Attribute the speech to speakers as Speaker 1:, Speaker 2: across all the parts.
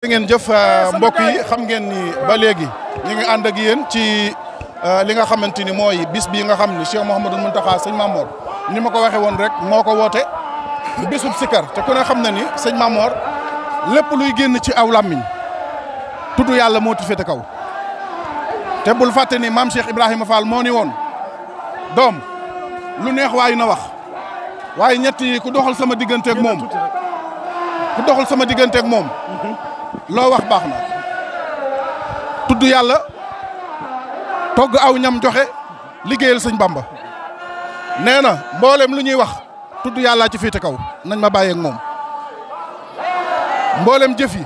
Speaker 1: ngeen jëf mbokk yi xam ngeen ni ba léegi ñu ngi ànd ak yéen ci li nga xamante ni mooy bis bii nga xam ni Cheikh Mouhamadou Mountakha sëñ Mamor ni ma ko waxee woon rek moo ko woote bisub sikar te ku ne xam na ni sëñ Mamor lépp luy génn ci aw làmmiñ tudd yàlla moo ci féete kaw te bul fàtte ni maam Cheikh Ibrahima Fall moo ni woon doom lu neex waayu na wax waaye ñett yi ku doxal sama digganteeg moom loo wax baax na tudd yàlla togg aw ñam joxe liggéeyal sëñ Bamba nee na mboolem lu ñuy wax tudd yàllaa ci féete kaw nañ ma bàyyeeg moom mboolem jëf yi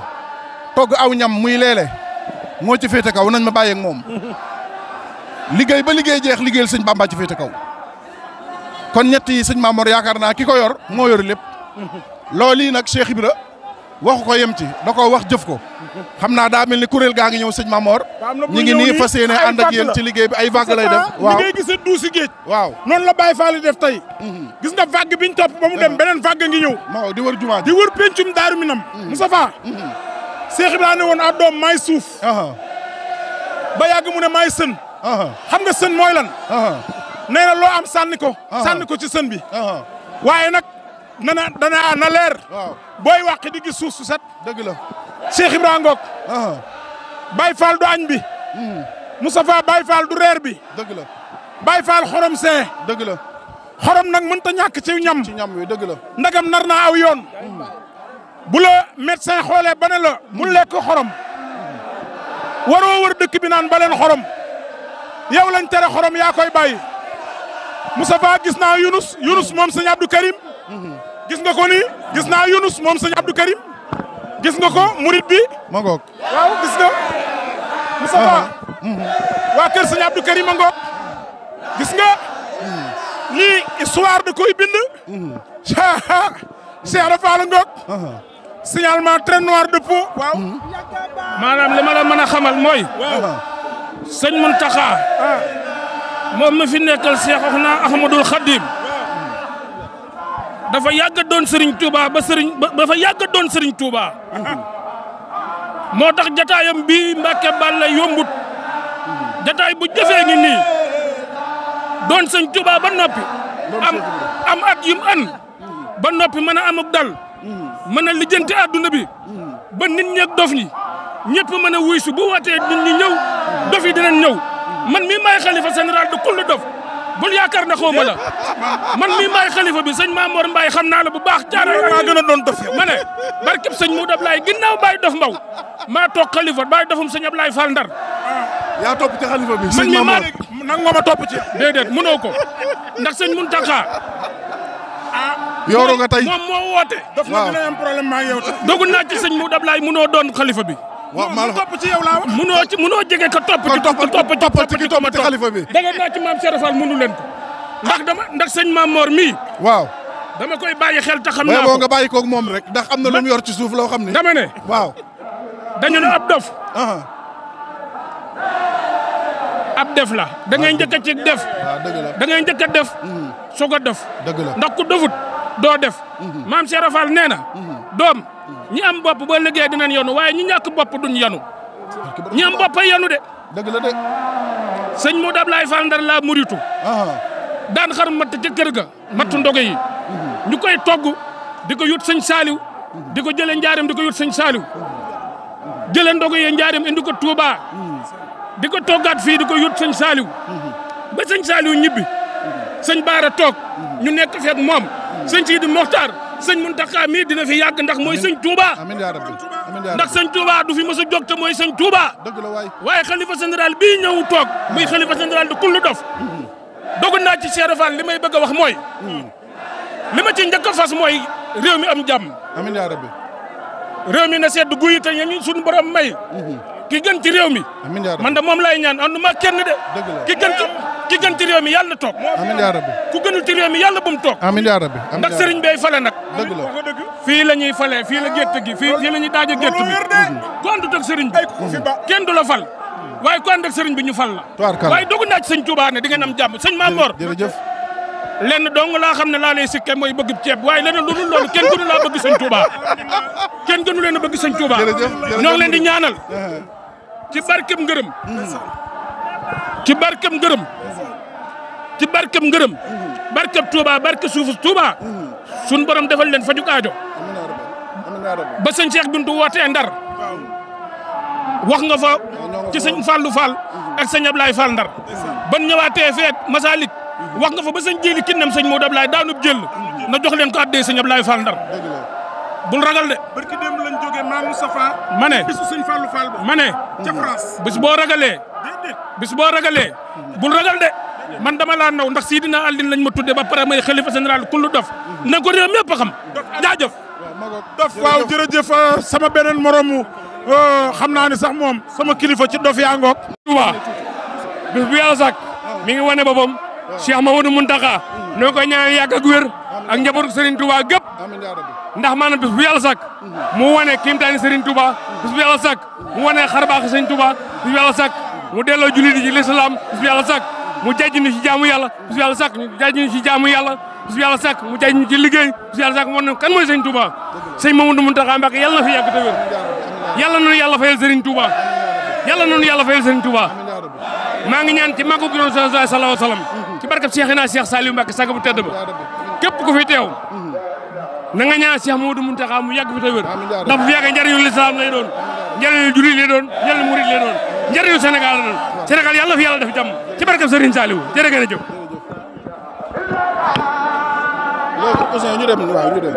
Speaker 1: togg aw ñam muy leele moo ci féete kaw nañ ma bàyyeeg moom liggéey ba liggéey jeex liggéeyal sëñ Bamba ci féete kaw kon ñett yi sëñ Mamor yaakaar naa ki ko yor moo yor lépp loolu yi nag Cheikh Ibra waxu ko yem ci da koo wax jëf ko xam naa daa mel ni kuréel gaa ngi ñëw sëñ Mamor ñu ngi nii fas yéene ànd ak yéen ci liggéey bi ay vague lay def waaw
Speaker 2: li ngay gisee duusi géej
Speaker 1: waaw
Speaker 2: noonu la Baye Fall def tey gis nga vague biñ topp ba mu dem beneen vague ngi ñëw
Speaker 1: di wër jumaa
Speaker 2: di wër pencum Daaru Minam Moustapha Cheikh Ibrahima ne woon a doom maay suuf ba yàgg mu ne maay sën xam nga sën mooy lan nee na loo am sànni ko ci sën bi waaye nag na leer booy wàq di gis suuf su set
Speaker 1: dëgg la
Speaker 2: Cheikh Ibrahima ngoog Baye Fall du añ bi Moustapha Baye Fall du reer bi
Speaker 1: dëgg la
Speaker 2: Baye Fall xorom see
Speaker 1: dëgg la
Speaker 2: xorom nag mënta ñàkk ci ñam
Speaker 1: wi dëgg la
Speaker 2: ndagam nar naa aw yoon bu la médecin xoolee ba ne la mu lekk xorom waroo wër dëkk bi naan ba leen xorom yow lañ tere xorom yaa koy bàyyi Moustapha gis naa Yunus moom sëñ Abdou Karim gis nga ko nii gis naa Yunus moom sëñ Abdou Karim gis nga ko murit bi
Speaker 1: ma ngoog
Speaker 2: waaw gis nga Moustapha waa kër sëñ Abdou Karim ma ngoog gis nga lii histoire da koy bind Cheikh Rafal ngoog signalement très noir de peau waaw
Speaker 3: maanaam li ma la mën a xamal mooy sëñ Mountakha moom mi fi nekkal Seexuna Ahmadul Xadim dafa yàgg doon Serigne Touba dafa yàgg doon Serigne Touba moo tax jataayam bii Mbàkke Balla yombut jataay bu jëfee ngi nii doon Sëñ Touba ba noppi am at yum an ba noppi mën a amuk dal mën a lijjanti àdduna bi ba nit ñi ak dof ñi ñëpp mën a wuy su bu wootee nit ñi ñëw dof yi dinañ ñëw man mii maay xalifa général de kullu dof bul yaakaar na xaw ma la man mii maay xalifa bi sëñ Mamor Mbaye xam naa la bu baax caara
Speaker 2: maa gën a doon dof yow
Speaker 3: ma ne barkib sëñ Modou Ablaye ginnaaw Baye Dof Mbaw maa toog xalifa Baye Dofum sëñ Ablaye Fall Ndar
Speaker 1: yaa topp ci xalifa bi
Speaker 3: man mii maa
Speaker 2: nag nga ma topp ci
Speaker 3: déedéet mënoo ko ndax sëñ Mountakha
Speaker 1: yooro nga tey
Speaker 3: moom moo woote
Speaker 2: dof na dina am problème maa yow tey
Speaker 3: dogu naa ci sëñ Modou Ablaye mënoo doon xalifa bi
Speaker 1: waaw maa la
Speaker 2: topp ci yow laa wax
Speaker 3: mënoo jege ko topp ci
Speaker 1: xalifa bi
Speaker 3: dégg naa ci maam Cheikh Fall mënu leen ko ndax sëñ Mamor mii
Speaker 1: waaw
Speaker 3: dama koy bàyyi xel te xam naa ko
Speaker 1: boo nga bàyyi koog moom rek ndax am na lu mu yor ci suuf loo xam ne
Speaker 3: dama ne
Speaker 1: waaw
Speaker 3: dañu ne ab dof ab def la da ngay njëkk a ci def da ngay njëkk a def soog a def
Speaker 1: dëgg la
Speaker 3: ndax ku dofut doo def maam Cheikh Fall nee na doom ñi am bopp boo liggéey dinañ yanu waaye ñi ñàkk bopp duñ yanu ñi am bopp ay yanu de
Speaker 1: dëgg la de
Speaker 3: sëñ Modou Ablaye Fall Ndar laa muritu daan xar matt ca kër ga mattu ndoge yi ñu koy togg di ko yut sëñ Saaliw di ko jëlee njaareem di ko yut sëñ Saaliw jëlee ndoge yi njaareem indi ko Touba di ko toggaat fii di ko yut sëñ Saaliw ba sëñ Saaliw ñibbi sëñ Baara toog ñu nekk feek moom sëñ Sidi Mokhtar sëñ Mountakha mii dina fi yàgg ndax mooy sëñ Touba
Speaker 1: amiin yaa rabbi
Speaker 3: ndax sëñ Touba du fi mës a jóg te mooy sëñ Touba
Speaker 1: dëgg la
Speaker 3: waaye xalifa général bii ñëw toog muy xalifa général de kullu dof dogu naa ci Cheikh Fall li may bëgg a wax mooy li ma ci njëkk a fas mooy réew mi am jàmm
Speaker 1: amiin yaa rabbi
Speaker 3: réew mi na sedd guyi te ñu suñu borom may ki gën ci réew mi
Speaker 1: amiin yaa rabbi
Speaker 3: man de moom lay ñaan anduma kenn de
Speaker 1: dëgg la
Speaker 3: ki gën ci réew mi yàlla na toog
Speaker 1: amiin yaa rabbi
Speaker 3: ku gënul ci réew mi yàlla bu mu toog
Speaker 1: amiin yaa rabbi
Speaker 3: ndax sëriñ bay fale nag
Speaker 1: dëgg la
Speaker 3: fii la ñuy fale fii la gétt gi fii la ñuy daaje gétt bi ku àndut ak sëriñ bi kenn du la fal waaye ku ànd ak sëriñ bi ñu fal la waaye dogu naa ci sëñ Touba ne di ngeen am jàmm sëñ Mamor
Speaker 1: jërëjëf
Speaker 3: lenn dong laa xam ne laa lay sikke mooy bëgg ceeb waaye leneen lu dul loolu kenn gënu laa bëgg sëñ Touba kenn gënu leen a bëgg sëñ Touba ñoo ngi leen di ñaanal ci barkem ngërëm ci barkem ngërëm ci barkem ngërëm barkeb Touba barke suufu Touba sun borom defal leen fajuk aajo ba sëñ Cheikh Bintou wootee Ndar wax nga fa ci sëñ Fallou Fall ak sëñ Ablaye Fall Ndar ban ñëwaatee feet Masalik wax nga fa ba sëñ Jéeli Kinnam sëñ Modou Ablaye daanub jël na jox leen ko addee sëñ Ablaye Fall Ndar bul ragal de.
Speaker 2: barki démb lañ jógee Maam Moustapha.
Speaker 3: ma ne
Speaker 2: bisu sëñ Fallou Fall ba.
Speaker 3: ma ne
Speaker 2: ca France.
Speaker 3: bis boo ragalee. bis boo ragalee bul ragal de man dama laa naw ndax Sidina Alioune lañ ma tudde ba pare may xalifa général kullu dof na ko réew mépp xam jaajëf.
Speaker 2: dof waaw jërëjëf sama beneen moromu xam naa ne sax moom sama kilifa ci dof yaa ngoog.
Speaker 4: Touba bis bu yàlla sàkk mi ngi wane boppam Cheikh Mamadou Mountakha noo koy ñaan yàgg ak wér ak njabootu Serigne Touba gépp ndax maanaam bis bu yàlla sàkk mu wane kiimtaani Serigne Touba bis bu yàlla sàkk mu wane xarbaax Serigne Touba bis bu yàlla sàkk mu delloo jullit yi ci lislaam bis bu yàlla sàkk mu jajj ñu ci jaamu yàlla bis bu yàlla sàkk ñu jajj ñu ci jaamu yàlla bis bu yàlla sàkk mu jajj ñu ci liggéey bis bu yàlla sàkk mu wane kan mooy Serigne Touba sëñ Mamadou Mountakha Mbacké yàlla na fi yàgg te wér yàlla noonu yàlla fayal Serigne Touba yàlla noonu yàlla fayal Serigne Touba maa ngi ñaan ci màggu gi doon sallallahu alayhi wa sallam ci barkab Cheikhina Cheikh Saliou Mbacké sag bu tedd ba képp ku fi teew na nga ñaan Cheikh Mamadou Mountakha mu yàgg fi te wér ndax bu fi yàggee njëriñu lislaam lay doon njëriñu jullit lay doon njëriñu murid lay doon njëriñu Sénégal la doon Sénégal yàlla fi yàlla def jàmm ci barkab Serigne Saliou jërë ngeen a jëf
Speaker 1: léegi Ousseyn ñu dem waaw ñu dem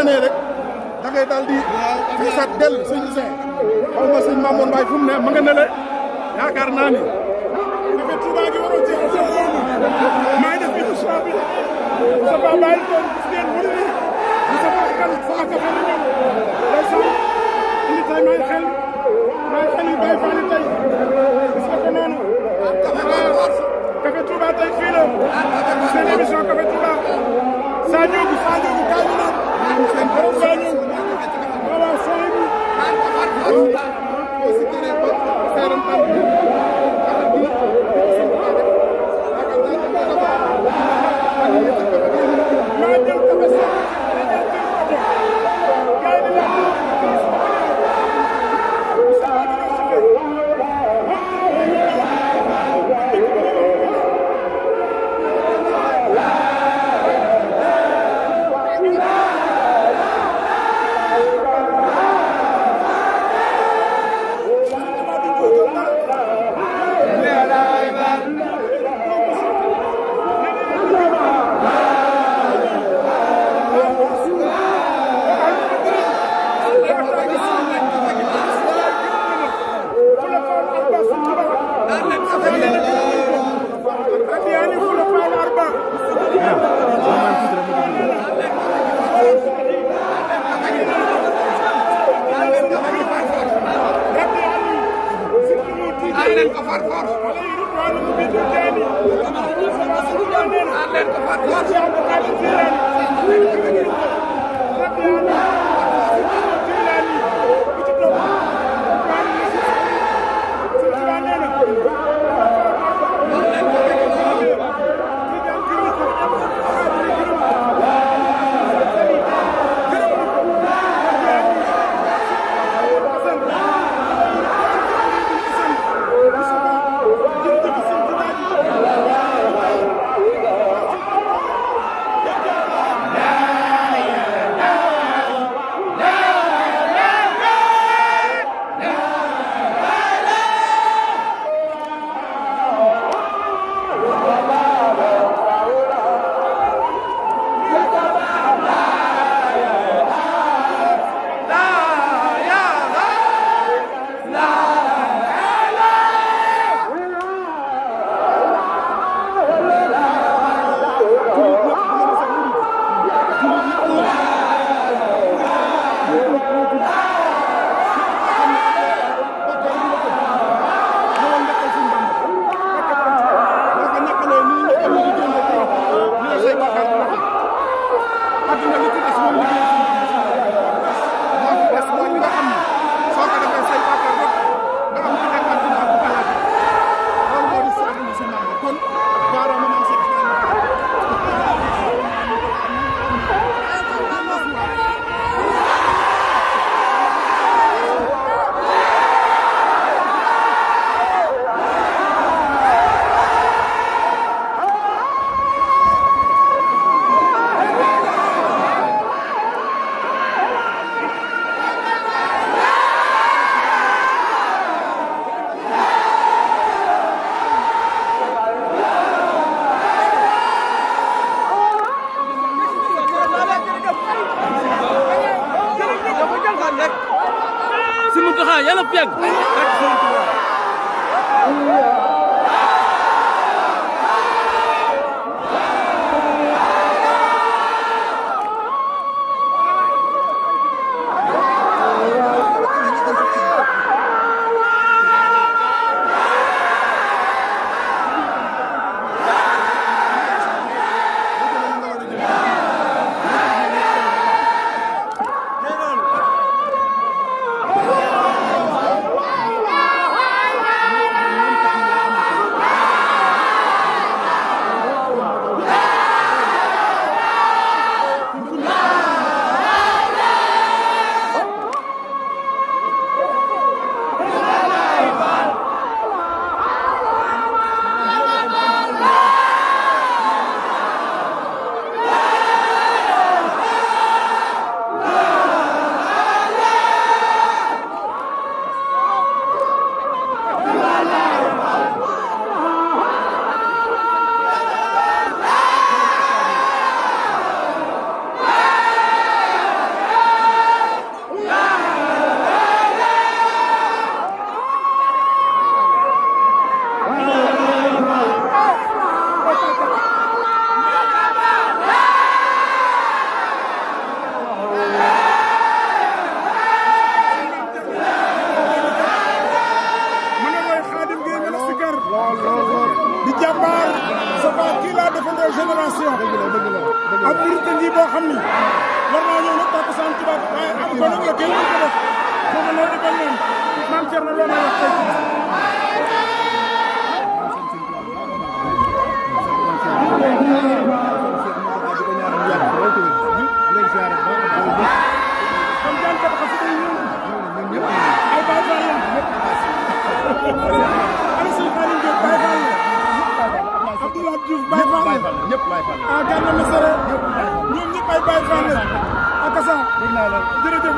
Speaker 1: ñaanee rek da ngay daal di feesaat dell sëñ Ousseyn xaw ma sëñ Mamour Mbaye fu mu ne ma nga ne le yaakaar naa ni dafa Touba gi waroon ci maa ngi def émission bi sa ba bàyyi toon gis ngeen wër ni ñu sa baax kan sama café la ñëw day sam indi tey may xel yi Baye Fall tey gis nga ko noonu Café Touba tey fii la seen émission Café Touba Sadio kaay ñu naan seen borom Sadio waaw sooy bi
Speaker 5: yàlla fi yàgg
Speaker 2: boo xam ni war naa ñëw nag takkusaan tubaab waaye am ko nag la kenn ko def boobu noo di bañ noonu maam Thierno loo may wax tey comme daan kat xasida yi ñëw ay Baye Fall la ana sëñ Xaadim Diop Baye Fall la Abdoulaye Diouf Baye Fall la ah Gana Messere ñoom ñëpp ay Baye Fall la ak sa jërëjëf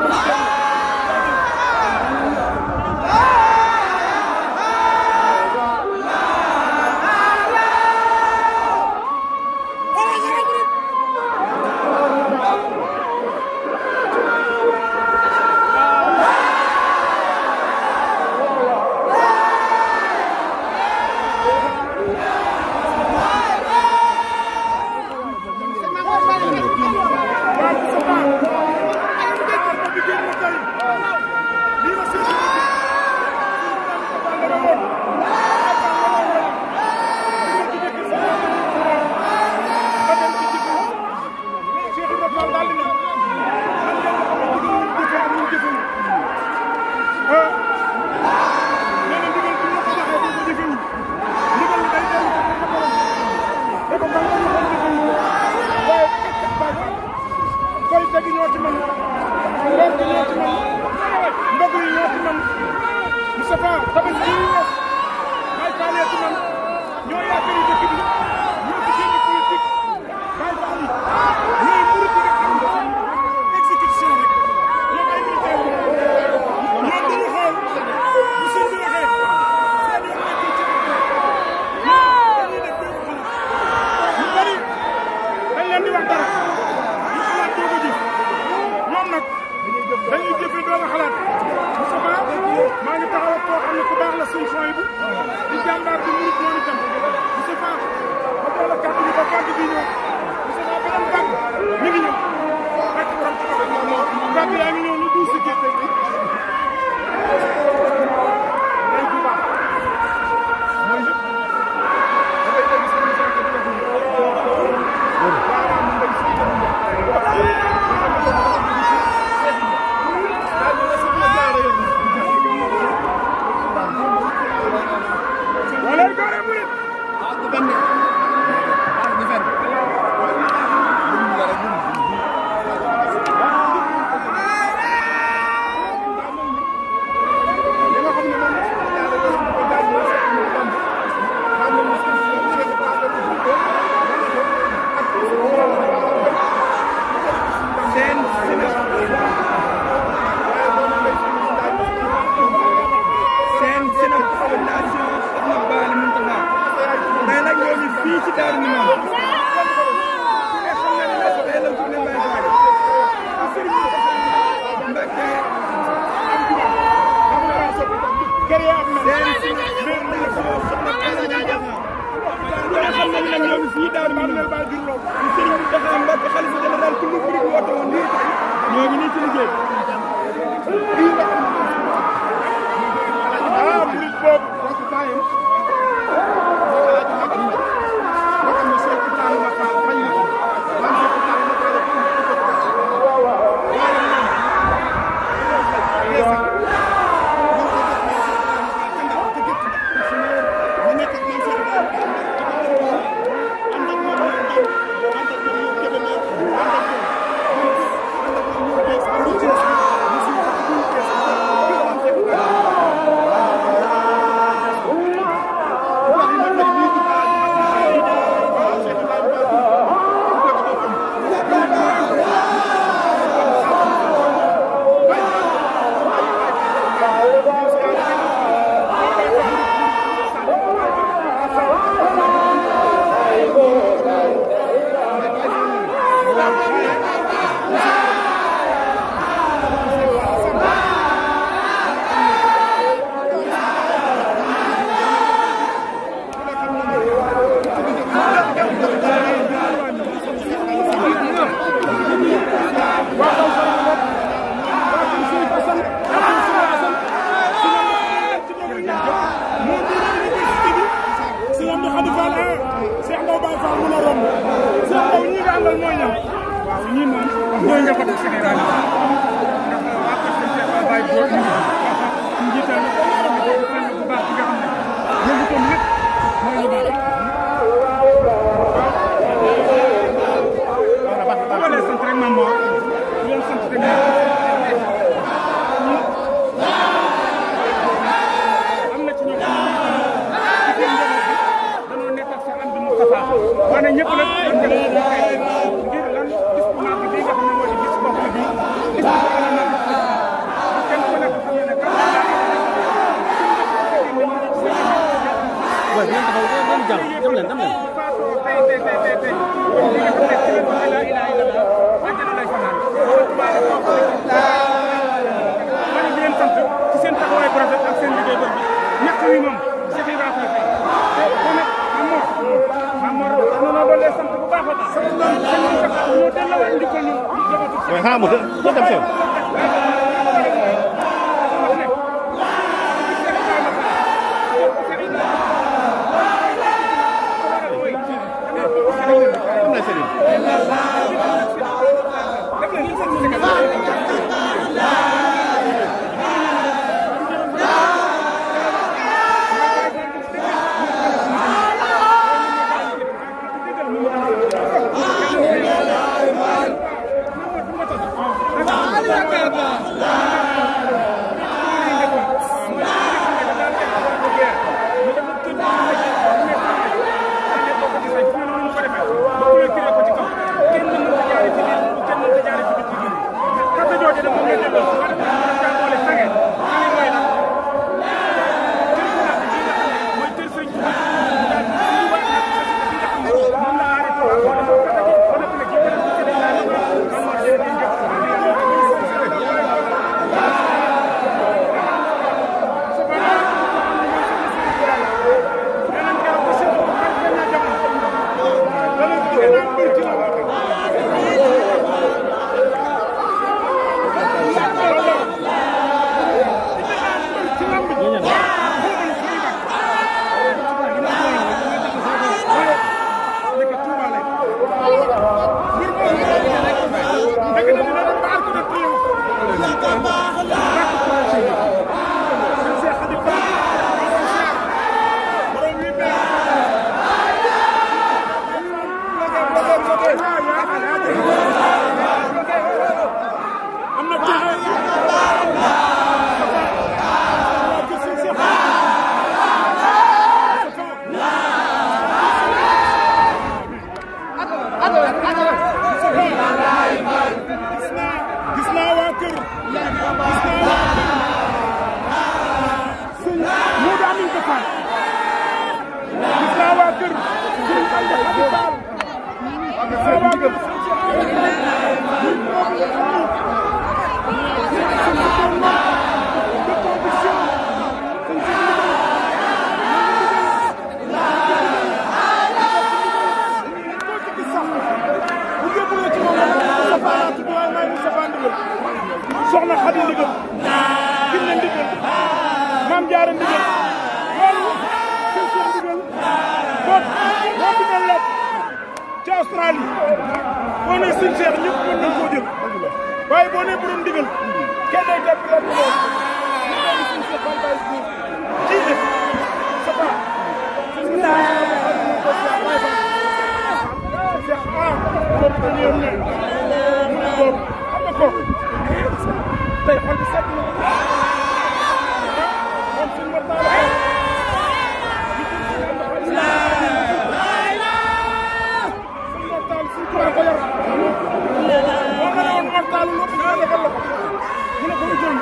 Speaker 2: njiital bu baax bi nga xam ne yëngutoon lépp mooy lu baax. bu ma leen sant rek Mame Mor di leen sant tamit am na ci ñoo xam ne dañoo nekk ak Cheikh Amdi Moustapha wane ñëpp nag dañ def ngir lan bis bu mag bi nga xam ne moo di bis boo xam ne bii bis bu kenn ku nekk xam ne ne kan
Speaker 5: waaye yéen taxaw dem jàll dem leen dem leen.
Speaker 2: man di leen sant ci seen taxawaay bu rafet ak seen liggéey bër bi ñàkk wi moom Cheikh Ibrahima koy fay te nag Mame Mor noonu doon leen sant bu baax a baax ñoo delloo njukkal ñu
Speaker 5: waaye xanaa mu doo dem seen.
Speaker 2: soxna Xadi ndigal Kiné ndigal Maam Jaara ndigal loolu seen seen ndigal boo ndigal la ci Australie boo nee seen seex ñëpp mën nañ koo jël waaye boo nee borom ndigal kenn day teppi la ndigal ñu ngi seen seex ban bay ci ne sa ba seen seex boobu ko ñëw ne mu ne boobu xam nga ko tey xol bi set na moom suñu mortaal suñu mortaal suñu tubaab ko yor boo ko ne woon mortaal lu ko defal la ko mu ne ko mu jël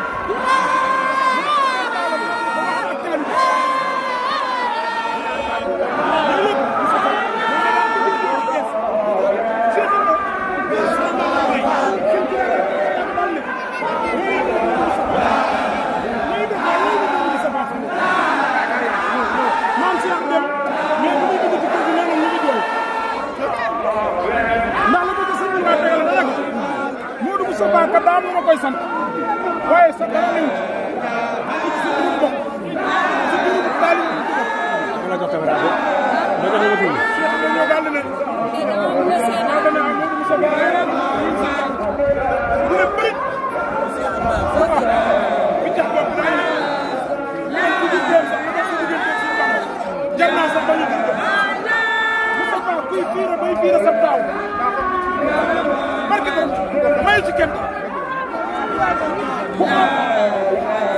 Speaker 2: sa baax kat daa am lu ma koy sant waaye sa dara nañu sa biir bopp sa biir taal yi
Speaker 5: la jox caméra bi ma jox la tuuti
Speaker 2: Cheikh bi ñoo daal di ne maa dana am Modou sa baax bu ne bëri barke borom mayu ci kenn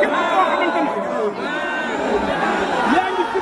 Speaker 2: képp koo xamante ni yaa ngi ci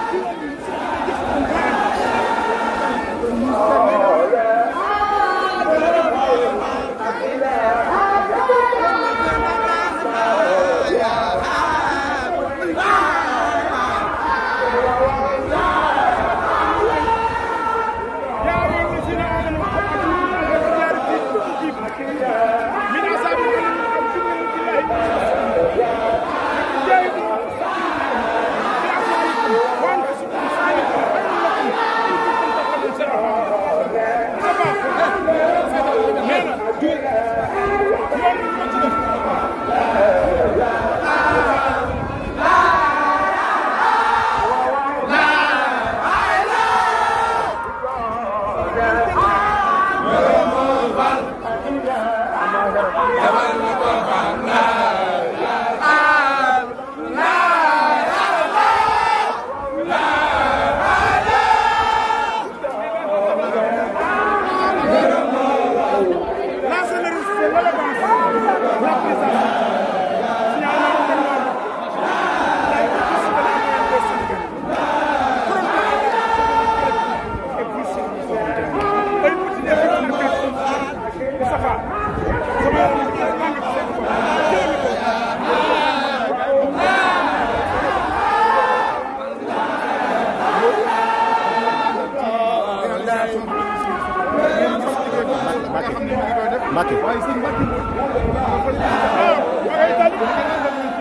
Speaker 5: Mbacké
Speaker 2: waaye sëñ Mbacké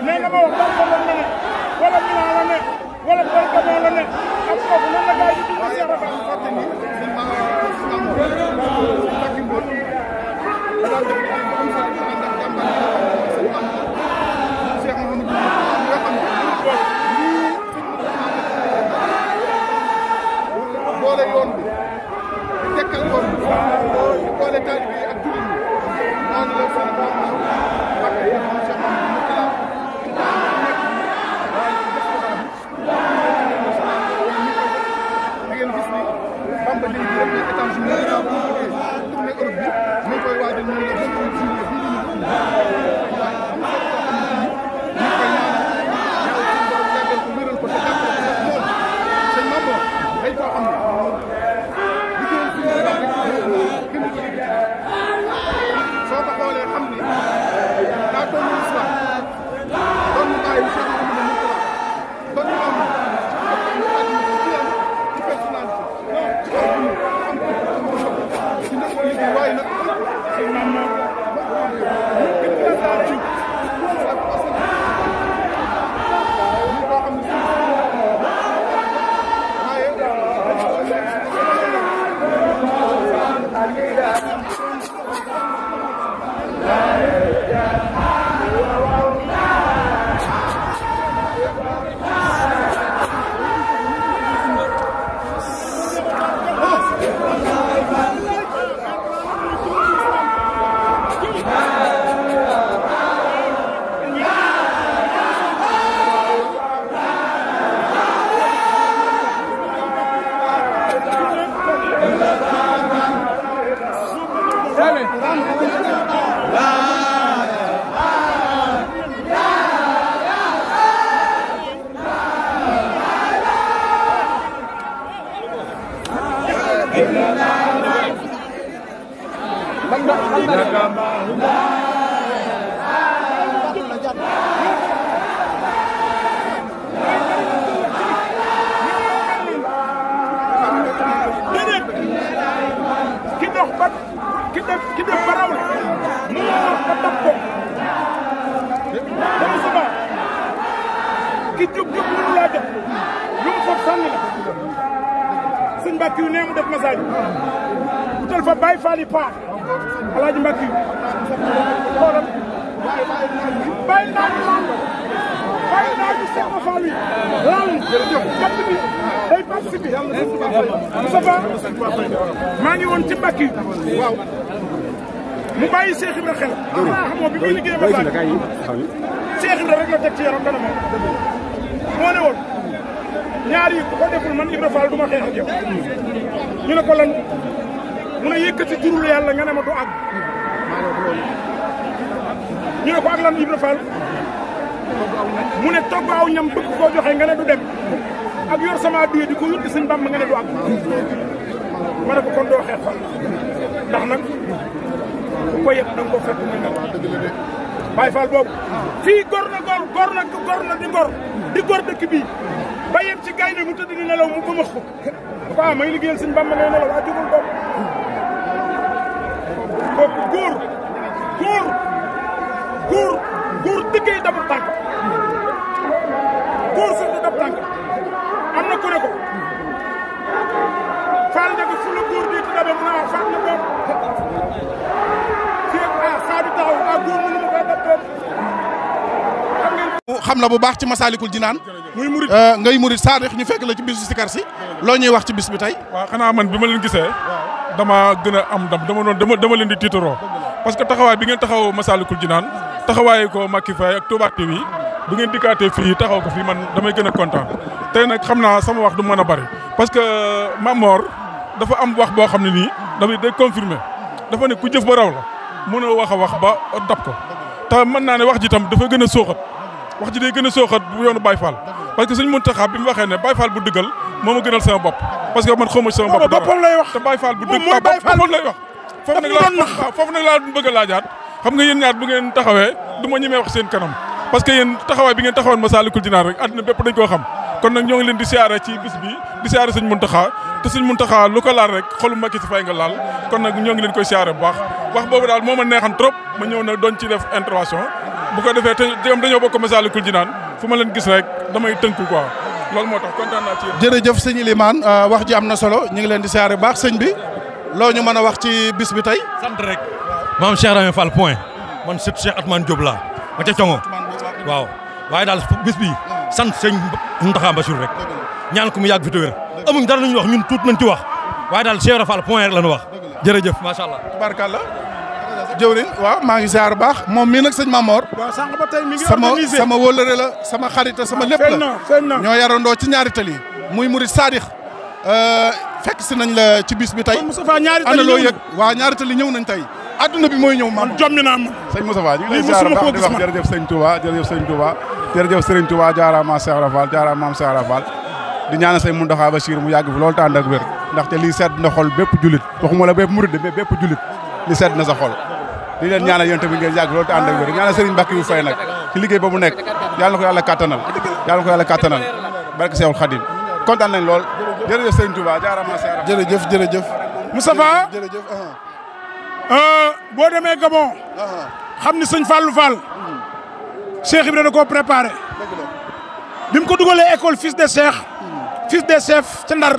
Speaker 2: nee nga ma wax daal ko la ne wala Milan la ne wala Bergamo la ne ak foofu nan la gars yi di Cheikh Rafa fàtte ni sëñ Mbacké Mbodj da def ay am sa ànd ak jàmbar Cheikh Mouhamadou nga xam ni boole yoon bi tekkal yoon bi boole taalibe yi ak jullit ñi noonu la seen borom Mbacké Cheikh Mouhamadou Mourtala da ngeen gis ni Bamba léegi rek ne États-Unis tournée Europe bi mu koy waajal ñu la bonne journée bii ñu waaye am na solo koo xamante ni ñu koy ñaanal yàlla suñu borom yàggal ko wéral ko te jàppale ko moom sëñ Mamour day koo xam ne liggéeyal suñu Sénégal rek kenn du ko dégg soo ko xoolee xam ni daa doon islam doon ñu bàyyi Cheikh Mouhamadou Mourtala doon ñu am ci personnalité ci nag liggéey waaye nag sëñ Mamour ki def baraw la mu wax ba dab ko dama sama ki jóg mënu laa def lu mu foog sànni la sëñ Mbacké yu nee mu def message utal fa Baye Fall Pa Alaaji Mbacké yu xoolal bàyyi naa ñu Cheikh Fall yi laal jàpp bi day participer Moustapha maa ngi woon ci Mbacké yu waaw mu bàyyi Cheikh Ibra xel xamoo bi muy liggéey message Cheikh Ibra rek la teg ci yaram dana moo ne woon ñaar yi ku ko deful man Ibra Fall du ma xeex ak yow ñu ne ko lan mu ne yëkkati turul yàlla nga ne ma du àgg ñu ne ko ak lan Ibra Fall mu ne togg aw ñam bëgg koo joxe nga ne du dem ak yor sama biir di ko yutti sëñ Bamba nga ne du ak ma ne ko kon doo xeex Fall ndax nag ku ko yëg da nga ko fekk muy nag Baye Fall boobu fii gor na di gor dëkk bii ba yem ci gaynde mu tëdd di nelaw mu bëmax ko waaw may liggéeyal sëñ Bamba ngay nelaw waa jógul boobu kooku góor dëggee dabul tànk góor sax di dab tànk am na ku ne ko Fall ndeke fu la góor di dabe mu ne Fall na boobu fii saa di taxaw góor mënu ma koy dab boobu
Speaker 1: xam la bu baax ci Masaalikul Jinaan
Speaker 2: muy murid
Speaker 1: ngay murid saadix ñu fekk la ci bisu sikar si loo ñuy wax ci bis bi tey.
Speaker 2: waaw xanaa man bi ma leen gisee dama gën a am dama leen di tiitaroo parce que taxawaay bi ngeen taxaw Masaalikul Jinaan taxawaayu ko Macky Faye ak Touba TV bu ngeen dikkaatee fii taxaw ko fii man damay gën a kontaan tey nag xam naa sama wax du mën a bari parce que Mamor dafa am wax boo xam ne nii damay day confirmer dafa ne ku jëf ba raw la mënoo wax a wax ba dab ko te mën naa ne wax ji tam dafa gën a sooxat wax ji day gën a sooxat bu yoonu Baye Fall parce que suñ Muntaxa bi mu waxee ne Baye Fall bu dëggal moo ma gënal sama bopp parce que man xawma ci sama bopp boppam lay wax te Baye Fall bu dëgg boppam lay wax foofu nag laa bëgg a laajaat xam nga yéen ñaar bu ngeen taxawee du ma ñemee wax seen kanam parce que yéen taxawaay bi ngeen taxawoon Masaalikul Jinaan rek àddina bépp dañ koo xam kon nag ñoo ngi leen di siyaare ci bis bi di siyaare sëñ Muntaxa te sëñ Muntaxa lu ko laal rek xolu Macky Faye nga laal kon nag ñoo ngi leen koy siyaare bu baax wax boobu daal moo ma neexan trop ma ñëw nag doon ci def intervention bu ko defee te dañoo bokk Masaalikul Jinaan fu ma leen gis rek damay tënku quoi loolu moo tax kontaan naa ci yéen.
Speaker 1: jërëjëf sëñ Elimane wax ji am na solo ñu ngi leen di siyaare bu baax sëñ bi loo ñu mën a wax ci bis bi tey.
Speaker 6: sant rek maam Cheikh Rahane Fall point man sët Cheikh Atmane Diop laa ma ca Congo waaw waaye daal bis bi sant sëñ Mountakha Bassirou rek ñaan ko mu yàgg fi te wér amuñ dara lu ñu wax ñun tuut nañ ci wax waaye daal Cheikh Rahane Fall point rek la ñu wax jërëjëf macha allah.
Speaker 1: tubaarkàlla jëwriñ waaw maa ngi ziar bu baax moom mii nag sëñ Mamor.
Speaker 2: waaw sànq ba tey mi ngi organisé
Speaker 1: sama wóllëre la sama xarita sama lépp la ñoo yarandoo ci ñaari tali muy murid saadix fekk si nañ la ci bis bi tey.
Speaker 2: Moustapha ñaari tali
Speaker 1: ana loo yëg waaw ñaari tali ñëw nañ tey adduna bi mooy ñëw man
Speaker 2: jommi naa man
Speaker 7: sëñ Moustapha ñu ngi lay ziar baax di wax jërëjëf sëñ Touba jërëjëf sëñ Touba jërëjëf sëriñ Touba jaaraama Cheikh Rafal jaaraama maam Cheikh Rafal di ñaanal sëñ Mountakha Bassirou mu yàgg fi loolu te ànd ak wér ndaxte lii sedd na xol bépp julit waxuma la bépp murid mais bépp julit li sedd na sa xol di leen ñaanal yéen tamit ngeen yàgg loolu te ànd ak wér ñaanal sëriñ Mbacke yu fay nag ci liggéey ba mu nekk yàlla na ko yàlla kattanal barke Seexul Xadim kontaan nañ lool jërëjëf sëriñ Touba jaaraama Cheikh
Speaker 1: jërëjëf
Speaker 2: Moustapha boo demee Gabon xam ni sëñ Fallou Fall Cheikh Ibrahima da koo préparé bi mu ko dugalee école fils de chef ca Ndar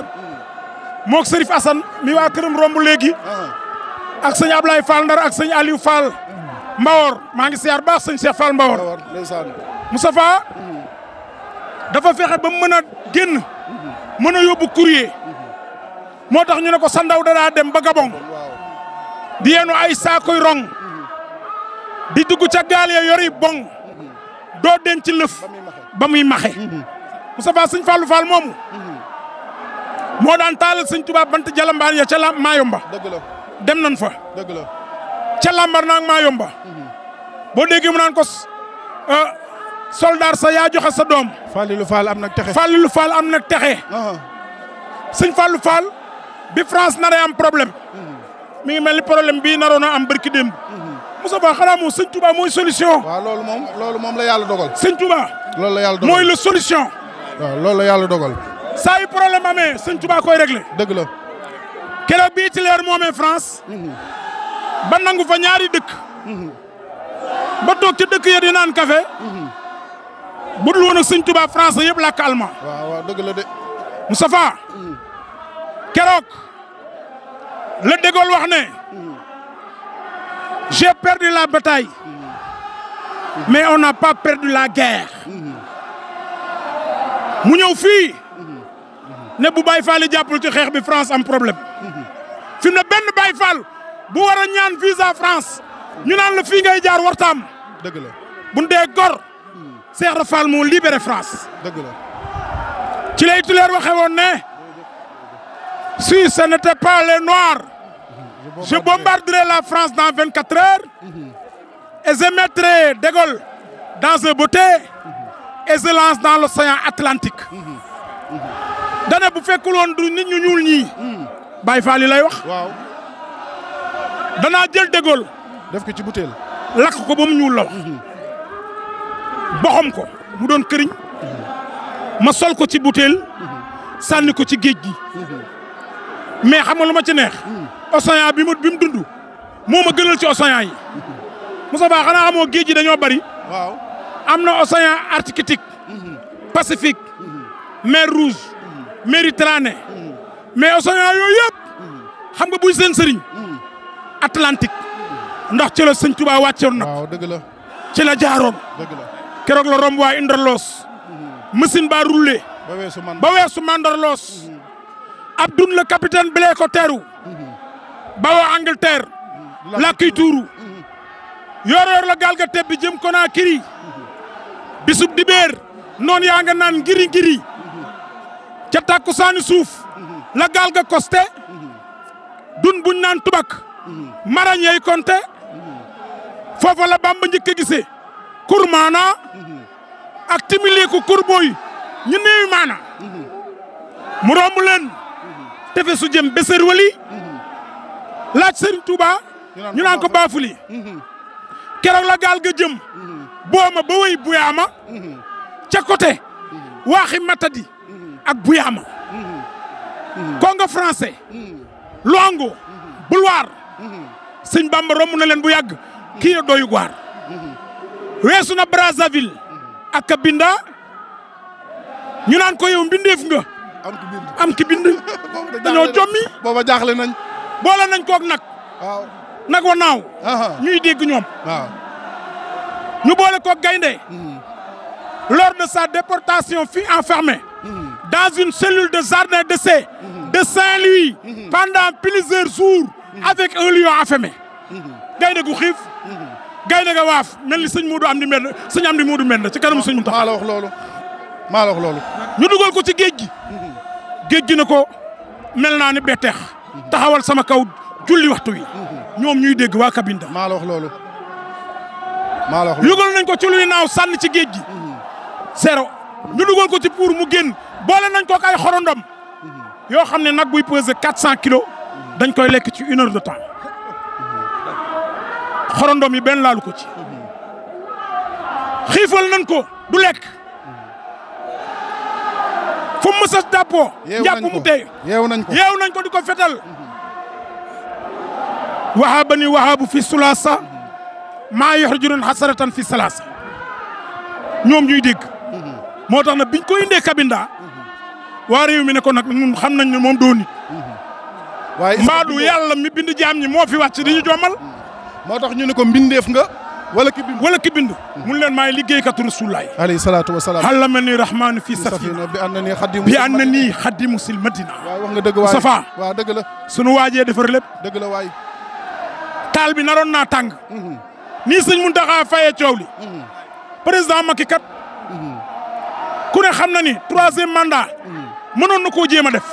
Speaker 2: moog Serif Assane mi waa këram romb léegi ak sëñ Ablaye Fall Ndar ak sëñ Aliou Fall Mbawor maa ngi siyaar baax sëñ Cheikh Fall Mbawor Moustapha dafa fexe ba mu mën a génn mën a yóbbu courrier moo tax ñu ne ko sandaw danaa dem ba Gabon di yeenu ay saakoy rong di dugg ca gaal ya yori bong doo denc lëf ba muy maxe Moustapha sëñ Fallou Fall moomu moo daan taalal sëñ Touba bant jalambaan ya ca Mayomba dem nañ fa ca lambar naag Mayomba boo déggee mu naan ko soldaar sa yaa joxe sa doom
Speaker 1: Fallilou Fall am nag texe
Speaker 2: sëñ Fallou Fall bi France naree am problème mi ngi mel ni problème bii naroon a am barki démb Moustapha xanaa moom sëñ Touba mooy solution.
Speaker 1: waaw loolu moom la yàlla dogal.
Speaker 2: sëñ Touba.
Speaker 1: loolu la yàlla dogal
Speaker 2: mooy la solution.
Speaker 1: waaw loolu la yàlla dogal.
Speaker 2: saa yu problème amee sëñ Touba koy réglé.
Speaker 1: dëgg la.
Speaker 2: keroog bi Hitler moomee France. ba nangu fa ñaari dëkk. ba toog ca dëkk ya di naan café. bu dul woon ak sëñ Touba France yëpp làkk allemand.
Speaker 1: waaw dëgg la de.
Speaker 2: Moustapha. keroog. le De Gaulle wax ne. j'ai perdu la bataille. mais on n'a pas perdu la guerre. mu ñëw fii. ne bu Baye Fall yi jàppul ci xeex bi France am problème. fi mu ne benn Baye Fall bu war a ñaan visa France. ñu naan la fii ngay jaar wartaam.
Speaker 1: dëgg la
Speaker 2: bu ñu dee gor. Cheikh Ibra Fall moo libéré France.
Speaker 1: dëgg la.
Speaker 2: ci lay Hitler waxee woon ne. si ce n'était pas les noirs. Je bombarderai la France dans 24 heures et je mettrai De Gaulle dans un bateau et je lance dans l'océan Atlantique. dane bu fekkul woon du nit ñu ñuul ñii. Baye Fall lay wax.
Speaker 1: waaw.
Speaker 2: danaa jël De Gaulle.
Speaker 1: def ko ci butéel.
Speaker 2: lakk ko ba mu ñuul la wax. boxam ko mu doon këriñ. ma sol ko ci butéel. sànni ko ci géej gi. mais xam nga lu ma ci neex. océan bi mu dund. moo ma gënal ci océan yi. Moussa Ba xanaa xamoo géej gi dañoo bari.
Speaker 1: waaw.
Speaker 2: am na océan Arctique. Pacifique. mer Rouge. Méditerranée. mais océan yooyu yëpp. xam nga buy seen sëriñ. Atlantique. ndax ci la sëñ Tuubaa wàccoon nag.
Speaker 1: waaw dëgg la.
Speaker 2: ci la jaaroon.
Speaker 1: dëgg la.
Speaker 2: keroog la romb waa Indarloos. machine ba roulé. ba weesu Mandarloos. Abdoun le capitaine Blé ko teeru. bawoo Angleterre. lakkiy tuuru. yor la gaal ga tebbi jëm Conakry. bisub dibéer. noon yaa nga naan ngiri ngiri. ca takku saani suuf. la gaal ga costé. dun buñ naan tubak. marañ yey konte. foofa la Bamba njëkk a gisee. kur maana. ak timiliku kur booy. ñu néewi maana. mu romb leen. tefe su jëm Bessér Wali. laaj Serigne Touba. ñu naan ko Baafuli. keroog la gaal ga jëm. booma ba wéy Buyaama. ca côté. waaxi Matadi. ak Buyaama. Congo français. Luango. Boulwar. sëñ Bamba romb na leen bu yàgg. kii ya doyu waar. weesu na Brazzaville. ak Kabinda. ñu naan ko yow mbindeef nga. am ki bind. dañoo jommi.
Speaker 1: booba jaaxle nañ.
Speaker 2: boole nañ koog nag.
Speaker 1: waaw.
Speaker 2: nag wa naaw. ñuy dégg ñoom.
Speaker 1: waaw.
Speaker 2: ñu boole koog gaynde. lors de sa déportation fut enfermé. dans une cellule de jardin d'essai. de Saint-Louis. pendant plusieurs jours. avec un lion affamé. gaynde gu xiif. gaynde ga waaf mel ni sëñ Moodu am di mel sëñ am di Moodu mel ci kanam sëñ Muntaxa.
Speaker 1: maa la wax loolu. maa la wax loolu.
Speaker 2: ñu dugal ko ci géej gi. géej gi na ko mel naa ni betteex. taxawal sama kaw julli waxtu wi. ñoom ñuy dégg waa Kabinda.
Speaker 1: maa la wax loolu. maa la wax loolu.
Speaker 2: yugal nañ ko ci luy naaw sànni ci géej gi. zéro ñu dugal ko ci pour mu génn boole nañ ko ak ay xorondom. yoo xam ne nag buy peser 400 kilos. dañ koy lekk ci 1 heure de temps. xorondom yi benn laalu ko ci. xiifal nañ ko du lekk. fu mu mës a dàppoo. jàpp mu tey
Speaker 1: yeew nañ ko
Speaker 2: yeew nañ ko di ko fetal. wahabani wahabu fi sulaasa. maa yuxrijun xasaratan fi salaasa. ñoom ñuy dégg. moo tax nag biñ ko indee Kabinda. waa réew mi ne ko nag ñun xam nañ ne moom doo nit.
Speaker 1: waaye
Speaker 2: mbaadu yàlla mi bind jaam ñi moo fi wàcc di ñu jommal.
Speaker 1: moo tax ñu ne ko mbindeef nga. wala ki bind
Speaker 2: wala ki bind. mun leen maay liggéeykatu Rasulullaay.
Speaker 1: alayhi salaatu wa salaam.
Speaker 2: allamani rahmaanu fi safina
Speaker 1: bi annani xadimu.
Speaker 2: bi annani xadimu sil madina.
Speaker 1: waaw wax nga dëgg waay
Speaker 2: Safa.
Speaker 1: waaw dëgg la.
Speaker 2: sunu waajee defar lépp.
Speaker 1: dëgg la waay.
Speaker 2: taal bi naroon naa tàng. nii sëñ Muntaxa fayee coow li. président Macky kat. ku ne xam na ni 3e mandat. mënoon na koo jéem a def.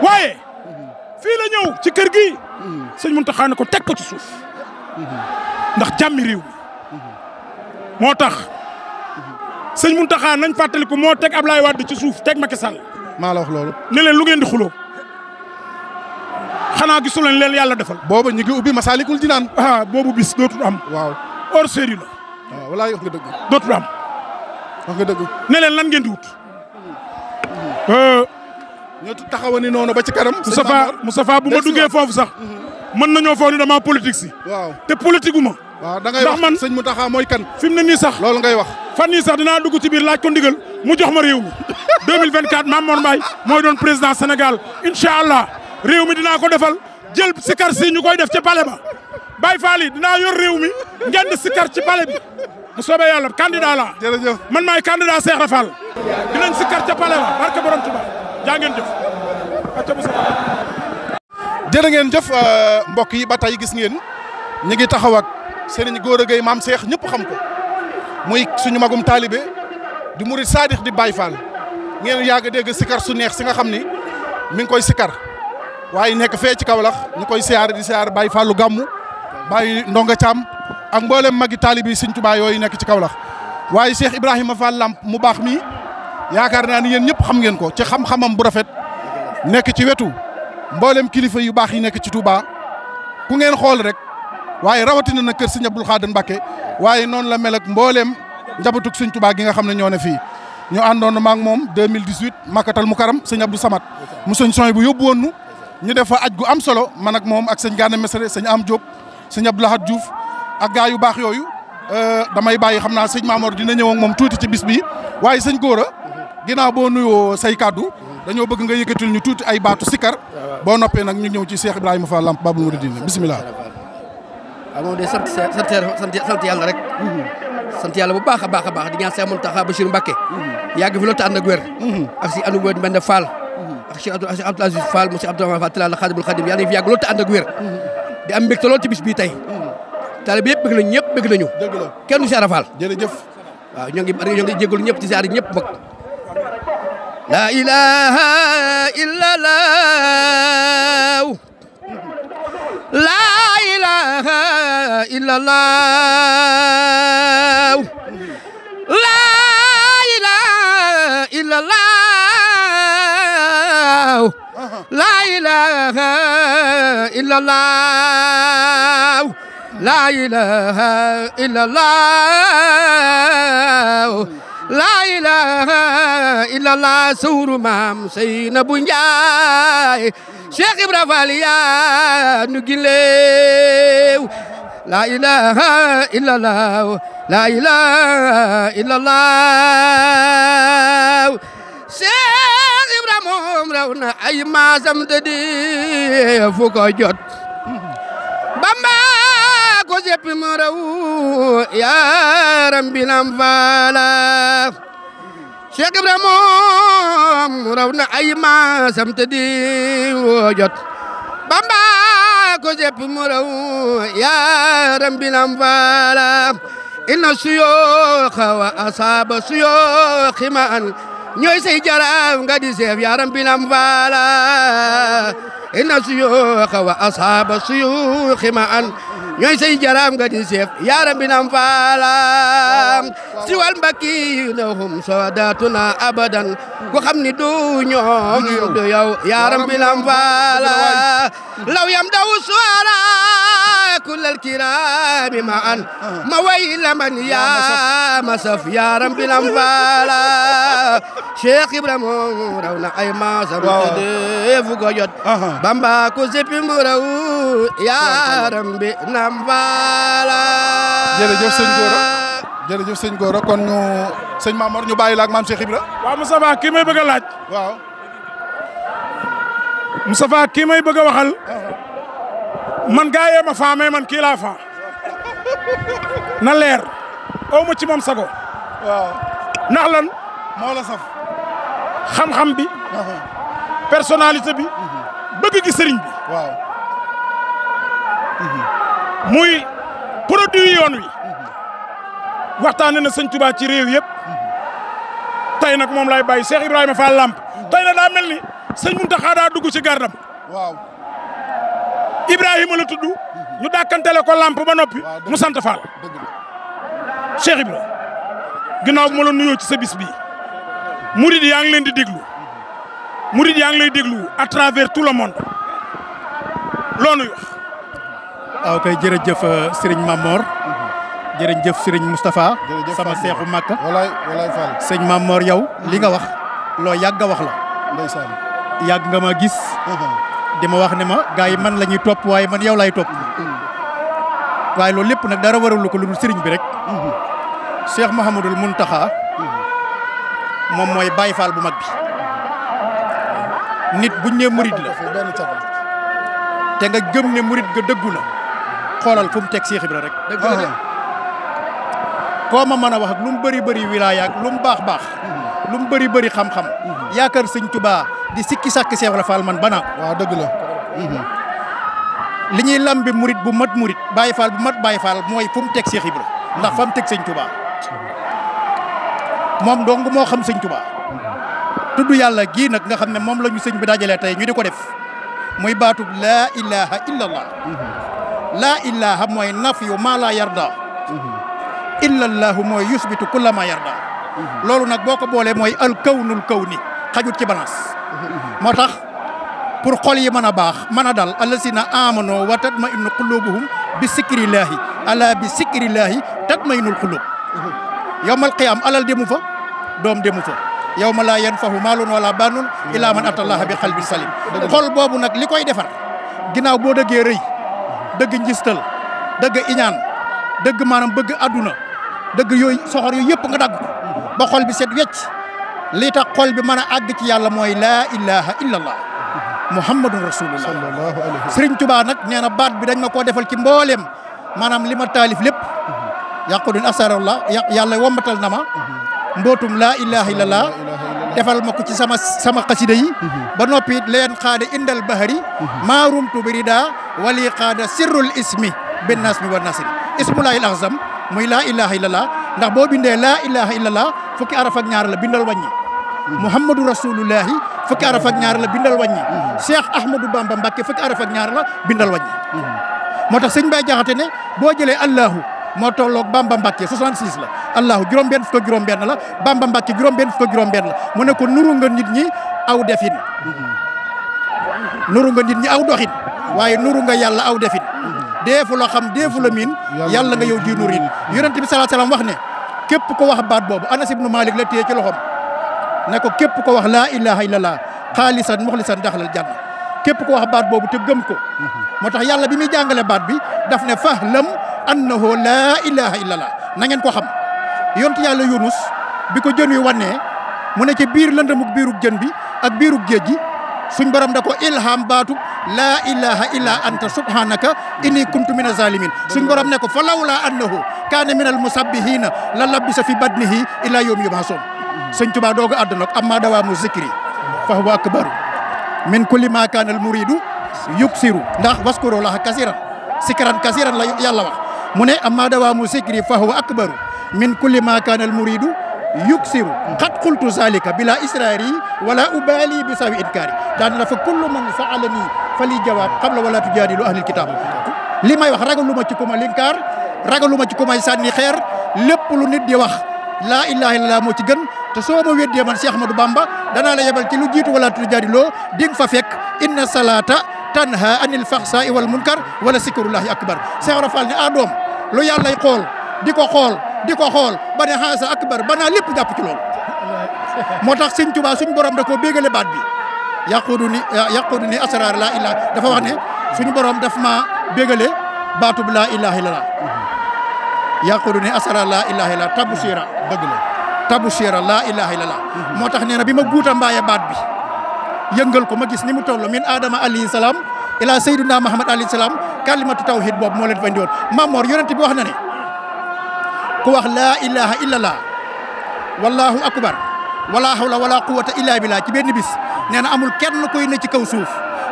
Speaker 2: waaye. fii la ñëw ci kër gi. sëñ Muntaxa ne ko teg ko ci suuf. ndax jàmmi réew mi. moo tax. sëñ Muntaxa nañ fàttali ko moo teg Ablaye Wade ci suuf teg Macky Sall.
Speaker 1: maa la wax loolu.
Speaker 2: ne leen lu ngeen di xuloo. xanaa gisu leen yàlla defal.
Speaker 1: booba ñu ngi ubbi Masaalikul Jinaan.
Speaker 2: boobu bis dootul am.
Speaker 1: waaw
Speaker 2: hors série la.
Speaker 1: waaw walaay wax nga dëgg.
Speaker 2: dootul am.
Speaker 1: wax nga dëgg.
Speaker 2: ne leen lan ngeen di wut.
Speaker 1: ñoo taxawa ni noonu ba ci kanam.
Speaker 2: Moustapha bu ma duggee foofu sax. mën nañoo foog ni dama politique si.
Speaker 1: waaw
Speaker 2: te politique gu ma.
Speaker 1: waaw da ngay wax man sëñ Mountakha mooy kan.
Speaker 2: fi mu ne nii sax
Speaker 1: loolu ngay wax.
Speaker 2: fan yii sax dinaa dugg ci biir laaj ko ndigal mu jox ma réew mi 2024 Mame Mor Mbaye mooy doon président Sénégal incha allah réew mi dinaa ko defal jël sikar si ñu koy def ca palais ba Baye Fall yi dinaa yor réew mi ngeen di sikar ci palais bi bu soobee yàlla candidat la
Speaker 1: jërëjëf
Speaker 2: man maay candidat Cheikh Rafal dinañ sikar ca palais ba barke borom Tuba jaa ngeen jëf.
Speaker 1: jërë ngeen jëf mbokk yi ba tey gis ngeen ñu ngi taxaw ak Serigne Gora Gueye maam Cheikh ñëpp xam ko muy suñu magum taalibe di murid saadix di Baye Fall ngeen yàgg dégg sikar su neex si nga xam ni mi ngi koy sikar waaye nekk fee ci Kaolack ñu koy siyaare di siyaare Baye Fallou Gammu Baye Ndonga Thiam ak mboolem magi taalibi Sëñ Tuubaa yooyu nekk ci Kaolack waaye Cheikh Ibrahima Fall Lamp mu baax mi yaakaar naa ni yéen ñëpp xam ngeen ko ci xam-xamam bu rafet nekk ci wetu mboolem kilifa yu baax yi nekk ci Touba ku ngeen xool rek waaye rawatina na kër Sëñ Abdou Khadre Mbacké waaye noonu la mel ak mboolem njabatug Sëñ Tuubaa gi nga xam ne ñoo ne fii ñu àndoon maak moom 2018 Makkatal Mukarram Sëñ Abdou Samad mu sëñ Soy bu yóbbu woon ñu def fa aj gu am solo man ak moom ak sëñ Gana Messere sëñ Am Diop sëñ Abdou Lahad Diouf ak gaa yu baax yooyu damay bàyyi xam naa sëñ Mamor dina ñëw ak moom tuuti ci bis bi waaye sëñ Gora ginnaaw boo nuyoo say kaddu dañoo bëgg nga yëkkatil ñu tuuti ay baatu sikkar boo noppee nag ñu ñëw ci Cheikh Ibrahima Fall Lamp Babul Mouridine bisimilah.
Speaker 8: waaw moom de sant yàlla rek. sant yàlla bu baax a baax a baax di ñaan Cheikh Mountakha Bassirou Mbacké yàgg fi loolu te ànd ak wér. ak si anu wér Mbende Fall. ak Cheikh Abdou Aziz Fall mu Cheikh Abdourahmane Fall Tilala Khadimul Khadim yàlla na fi yàgg loolu te ànd ak wér. di am mbégte loolu ci bis bii tey. taalibe bi yëpp bëgg nañu ñëpp bëgg nañu.
Speaker 1: dëgg la
Speaker 8: kenn du Cheikh Fall.
Speaker 1: jërëjëf.
Speaker 8: waaw ñoo ngi jégalu ñëpp ci ziar yi ñëpp bëgg. la ilaha illallah. la ilaha illallah. la ilaha illallah. la ilaha illallah. la ilaha illallah. la ilaha illallah sawru maam Seynabou Njaay Cheikh Ibra Fall yaa nu gileew la ilaha illallah. la ilaha illallah. Cheikh Ibra moom raw na ay maasam tëddi fu ko jot Bamba ko seppi mu raw yaaram binam faala Cheikh Ibra moom raw na ay maasam tëddi fu jot Bamba ko seppi mu raw yaaram binam faala inna suyooxa wa asaaba suyooxi ma an ñooy say jaraaf nga di seef yaaram binam faala inna suyooxa wa asaaba suyooxi ma an ñooy say jaraaf nga di seef yaaram binam faala siwal mbakki na hum soodatuna abadan ku xam ni du ñoom du yow yaaram binam faala law yam daw suwara kullal kiraami ma an ma way laman yaa ma saf yaaram binam faala Cheikh Ibra moom raw na ay maasam te fu ko jot Bamba ko seppi mu raw yaaram binam faala
Speaker 1: jërëjëf sëñ Gora jërëjëf sëñ Gora kon ñu sëñ Mamor ñu bàyyi la ak maam Cheikh Ibra.
Speaker 2: waaw Moustapha kii may bëgg a laaj.
Speaker 1: waaw.
Speaker 2: Moustapha kii may bëgg a waxal. man gaa yee ma faa mais man kii laa faa. na leer. aw ma ci moom sago.
Speaker 1: waaw.
Speaker 2: ndax lan.
Speaker 1: moo la saf.
Speaker 2: xam-xam bi. personnalité bi. bëgg gi sëriñ bi.
Speaker 1: waaw.
Speaker 2: muy produit yoon wi. waxtaane na sëñ Touba ci réew yëpp. tey nag moom lay bàyyi Cheikh Ibrahima Fall Lamp. tey nag daa mel ni sëñ Mountakha daa dugg ci gardam.
Speaker 1: waaw.
Speaker 2: Ibrahima la tudd. ñu dàkkantele ko Lamp ba noppi. mu sant Fall. Cheikh Ibra ginnaaw bu ma la nuyoo ci sa bis bi murid yaa ngi leen di déglu murid yaa ngi lay déglu à travers tout le monde loo nuy wax.
Speaker 5: waaw kay jërëjëf Serigne Mamor. jërëjëf Serigne Moustapha. sama seexu Makka.
Speaker 1: walaay walaay Fall.
Speaker 5: sëñ Mamor yow li nga wax loo yàgg a wax la.
Speaker 1: ndeysaan.
Speaker 5: yàgg nga ma gis. di ma wax ne ma gars yi man la ñuy topp waaye man yow lay topp. waaye loolu lépp nag dara warul ko lu dul Serigne bi rek. Cheikh Mouhamadoul Mountakha. moom mooy Baye Fall bu mag bi. nit buñ ne murid la. te nga gëm ne murid ga dëggu na. xoolal fu mu teg Cheikh Ibra rek. dëgg la de. koo ma mën a wax ak lu mu bëri bëri wilaaya ak lu mu baax baax. lu mu bëri bëri xam-xam. yaakaar sëñ Touba di sikki sàkk Cheikh Ibra Fall man banaa.
Speaker 1: waaw dëgg la.
Speaker 5: li ñuy lambi murid bu mat murid Baye Fall bu mat Baye Fall mooy fu mu teg Cheikh Ibra ndax fa mu teg sëñ Touba. moom dong moo xam sëñ Touba. tudd yàlla gii nag nga xam ne moom la ñu sëñ bi dajalee tey ñu di ko def muy baatub laa ilaha illallah laa ilaha mooy nafyu maa laa yarda illallahu mooy yusbitu kulla ma yarda loolu nag boo ko boolee mooy al kawnul kawni xajut ci balance moo tax pour xol yi mën a baax mën a dal allasina amano wa tatma'innu qulubuhum bi sikrillahi ala bi sikrillahi tatma'innul qulub yawmal qiyam alal demu fa doom demu fa yawma laa yanfahu maalun wala banun illa man atallaha bi qalbin salim xol boobu nag li koy defar ginnaaw boo dëggee rëy dëgg njistal dëgg iñaan dëgg maanaam bëgg adduna dëgg yooyu soxor yooyu yëpp nga dagg ba xol bi set wecc lii tax xol bi mën a àgg ci yàlla mooy laa ilaha illallah muhammadun rasulullah sallallahu alayhi wa sallam Sëriñ Tuubaa nag nee na baat bi dañ ma koo defal ci mbooleem maanaam li ma taalif lépp yàqudun asarallah yàlla wombatal na ma mbootum laa ilaha illallah defal ma ko ci sama xasida yi ba noppi leen xaada indal bahari maarumtu birida wali xaada sirrul ismi bin nasmi wa nasri ismullahi al azam muy laa ilaha illallah ndax boo bindee laa ilaha illallah fukki araf ak ñaar la bindal wàññi muhammadu rasulullahi fukki araf ak ñaar la bindal wàññi cheikh ahmadou bamba mbàkke fukki araf ak ñaar la bindal wàññi moo tax sëñ Baye Jaxate ne boo jëlee allahu moo tolloog bamba mbàkke 66 la allahu juróom-benn fukk ak juróom-benn la bamba mbàkke juróom-benn fukk ak juróom-benn la mu ne ko nuru nga nit ñi aw defin nuru nga nit ñi aw doxin waaye nuru nga yàlla aw defin deefu la xam deefu la miin yàlla nga yow ji nurin yonent bi sallallahu alayhi wasallam wax ne képp ko wax baat boobu Anas ibnu Malik la téye ci loxom ne ko képp ko wax laa ilaha illallah xaalisan muxlisan daxalal janna képp ko wax baat boobu te gëm ko moo tax yàlla bi muy jàngale baat bi daf ne fahlam annahu laa ilaha illallah na ngeen ko xam yonent yàlla Yunus bi ko jën wi wannee mu ne ci biir lëndamuk biirug jën bi ak biirug géej gi suñ borom da ko ilham baatub laa ilaha illa anta subhanaka inni kuntu mina zalimin suñ borom ne ko fa lawla annahu kaana minal musabbihina la labisa fi badnihi ila yawmi yub'asun sëñ Tuubaa dooga àdduna ko amma dawaamu zikri fa huwa akbaru min kulli ma kaana al muridu yuksiru ndax waskuru laha kasiran sikran kasiran la yàlla wax mu ne amma dawaamu zikri fa huwa akbaru min kulli ma kaana al muridu yuksiru xat qultu zalika bila israari wala ubali bi sawi inkari daan la fa kullu man saalani fa li jawaab qabla wala tujaadilu ahlil kitab li may wax ragalu ma ci ku ma linkaar ragalu ma ci ku may sànni xeer lépp lu nit di wax laa ilaha illallah moo ci gën te soo ma weddee man Cheikh Ahmadou Bamba danaa la yebal ci lu jiitu wala tujaadiloo di nga fa fekk inna salata tanha anil faxsaai wal munkar wala sikrullahi akbar Cheikh Rafal ne doom lu yàllay xool di ko xool ba ne xaasa akbar ba naa lépp jàpp ci loolu moo tax sëñ Tuubaa suñ borom da koo bégale baat bi yaqudu ni asrar laa ilaha dafa wax ne suñu borom daf ma bégale baatub laa ilaha illallah yaqudu ni asrar laa ilaha illallah tabusira dëgg la tabusira laa ilaha illallah moo tax nee na bi ma guuta mbaaye baat bi yëngal ko ma gis ni mu toll min adama alayhi salaam ila sayyidina Muhammad alayhi salaam kalimatu tawhid boobu moo leen fa indi woon Mamor yonent bi wax na ne ku wax laa ilaha illallah wallahu akbar wala hawla wala quwwata illa billah ci benn bis nee na amul kenn koy ne ci kaw suuf